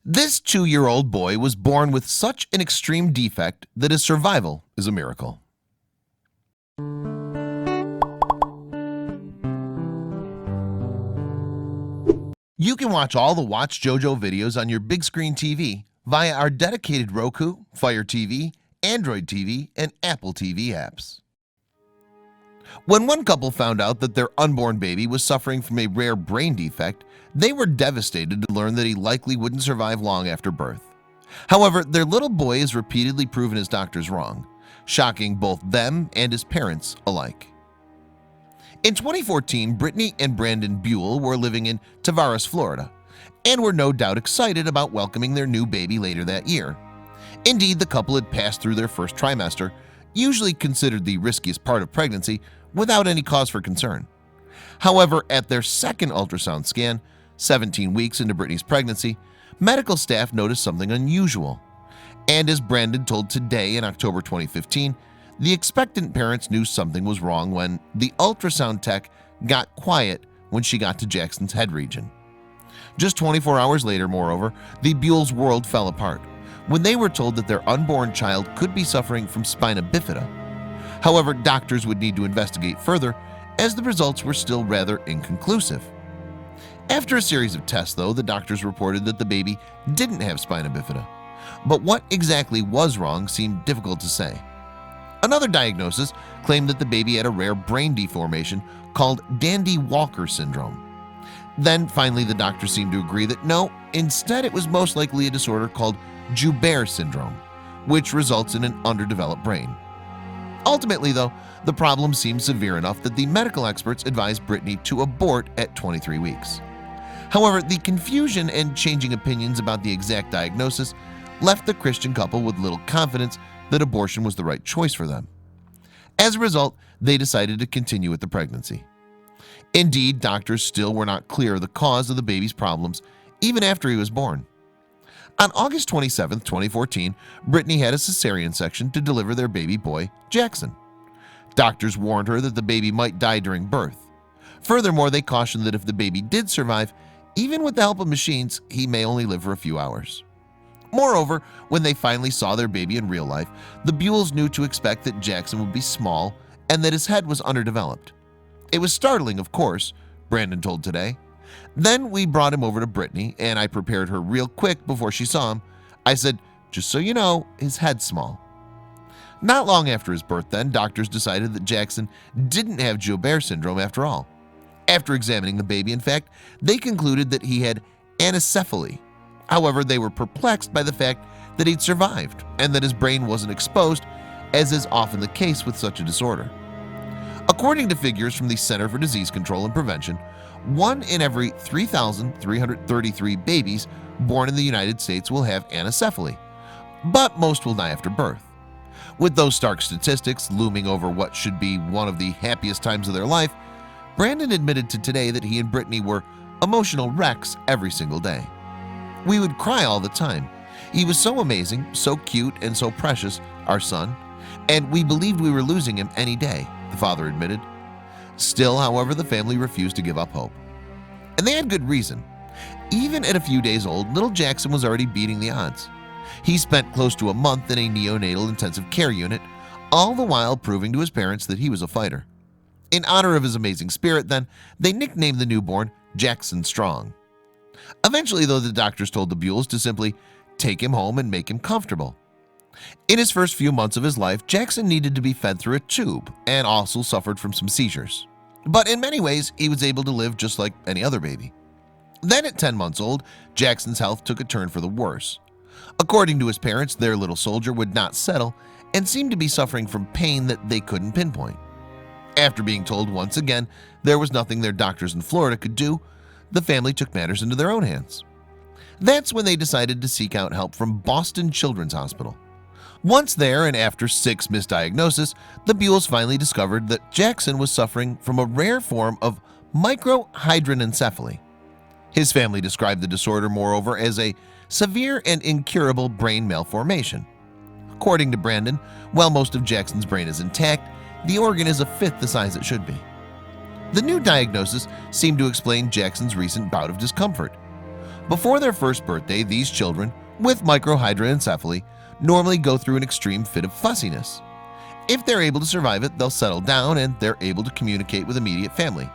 This 2-year-old boy was born with such an extreme defect that his survival is a miracle. You can watch all the watchJojo videos on your big screen TV via our dedicated Roku, Fire TV, Android TV, and Apple TV apps. When one couple found out that their unborn baby was suffering from a rare brain defect, they were devastated to learn that he likely wouldn't survive long after birth. However, their little boy has repeatedly proven his doctors wrong, shocking both them and his parents alike. In 2014, Brittany and Brandon Buell were living in Tavares, Florida, and were no doubt excited about welcoming their new baby later that year. Indeed, the couple had passed through their first trimester, usually considered the riskiest part of pregnancy, without any cause for concern. However, at their second ultrasound scan, 17 weeks into Brittany's pregnancy, medical staff noticed something unusual. And as Brandon told Today in October 2015, the expectant parents knew something was wrong when the ultrasound tech got quiet when she got to Jackson's head region. Just 24 hours later, moreover, the Buell's world fell apart when they were told that their unborn child could be suffering from spina bifida. However, doctors would need to investigate further, as the results were still rather inconclusive. After a series of tests, though, the doctors reported that the baby didn't have spina bifida. But what exactly was wrong seemed difficult to say. Another diagnosis claimed that the baby had a rare brain deformation called Dandy-Walker syndrome. Then finally the doctors seemed to agree that no, instead it was most likely a disorder called Joubert syndrome, which results in an underdeveloped brain. Ultimately, though, the problem seemed severe enough that the medical experts advised Brittany to abort at 23 weeks. However, the confusion and changing opinions about the exact diagnosis left the Christian couple with little confidence that abortion was the right choice for them. As a result, they decided to continue with the pregnancy. Indeed, doctors still were not clear of the cause of the baby's problems even after he was born. On August 27, 2014, Brittany had a cesarean section to deliver their baby boy, Jaxon. Doctors warned her that the baby might die during birth. Furthermore, they cautioned that if the baby did survive, even with the help of machines, he may only live for a few hours. Moreover, when they finally saw their baby in real life, the Buells knew to expect that Jaxon would be small and that his head was underdeveloped. It was startling, of course, Brandon told Today. Then we brought him over to Brittany, and I prepared her real quick before she saw him. I said, just so you know, his head's small. Not long after his birth, then, doctors decided that Jaxon didn't have Joubert syndrome after all. After examining the baby, in fact, they concluded that he had anencephaly. However, they were perplexed by the fact that he'd survived and that his brain wasn't exposed, as is often the case with such a disorder. According to figures from the Center for Disease Control and Prevention, 1 in every 3,333 babies born in the United States will have anencephaly, but most will die after birth. With those stark statistics looming over what should be one of the happiest times of their life, Brandon admitted to Today that he and Brittany were emotional wrecks every single day. We would cry all the time. He was so amazing, so cute, and so precious, our son, and we believed we were losing him any day, the father admitted. Still, however, the family refused to give up hope. And they had good reason. Even at a few days old, little Jaxon was already beating the odds. He spent close to a month in a neonatal intensive care unit, all the while proving to his parents that he was a fighter. In honor of his amazing spirit, then, they nicknamed the newborn Jaxon Strong. Eventually, though, the doctors told the Buells to simply take him home and make him comfortable. In his first few months of his life, Jaxon needed to be fed through a tube and also suffered from some seizures. But in many ways, he was able to live just like any other baby. Then at 10 months old, Jaxon's health took a turn for the worse. According to his parents, their little soldier would not settle and seemed to be suffering from pain that they couldn't pinpoint. After being told once again there was nothing their doctors in Florida could do, the family took matters into their own hands. That's when they decided to seek out help from Boston Children's Hospital. Once there, and after 6 misdiagnoses, the Buells finally discovered that Jaxon was suffering from a rare form of microhydranencephaly. His family described the disorder, moreover, as a severe and incurable brain malformation. According to Brandon, while most of Jaxon's brain is intact, the organ is a fifth the size it should be. The new diagnosis seemed to explain Jaxon's recent bout of discomfort. Before their first birthday, these children with microhydranencephaly normally go through an extreme fit of fussiness. If they're able to survive it, they'll settle down and they're able to communicate with immediate family.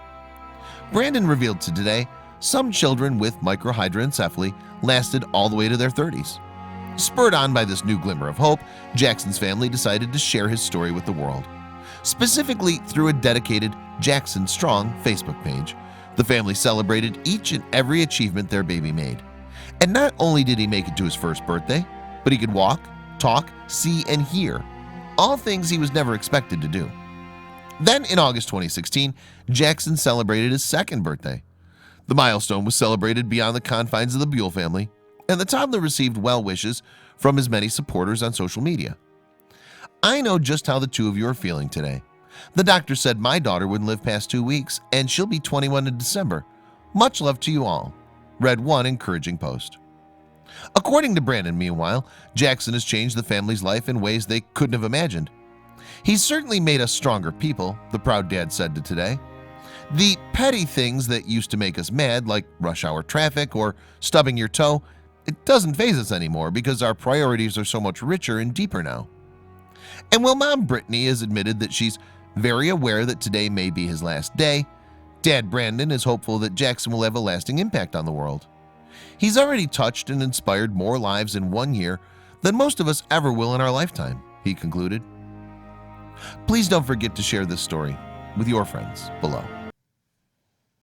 Brandon revealed to Today some children with microhydranencephaly lasted all the way to their 30s. Spurred on by this new glimmer of hope, Jackson's family decided to share his story with the world, specifically through a dedicated Jackson Strong Facebook page. The family celebrated each and every achievement their baby made. And not only did he make it to his first birthday, but he could walk, talk, see, and hear, all things he was never expected to do. Then in August 2016, Jackson celebrated his second birthday. The milestone was celebrated beyond the confines of the Buell family, and the toddler received well wishes from his many supporters on social media. I know just how the two of you are feeling today. The doctor said my daughter wouldn't live past 2 weeks, and she'll be 21 in December. Much love to you all, read one encouraging post. According to Brandon, meanwhile, Jackson has changed the family's life in ways they couldn't have imagined. He's certainly made us stronger people, the proud dad said to Today. The petty things that used to make us mad, like rush hour traffic or stubbing your toe, it doesn't faze us anymore because our priorities are so much richer and deeper now. And while mom Brittany has admitted that she's very aware that today may be his last day, Dad Brandon is hopeful that Jackson will have a lasting impact on the world. He's already touched and inspired more lives in 1 year than most of us ever will in our lifetime, he concluded. Please don't forget to share this story with your friends below.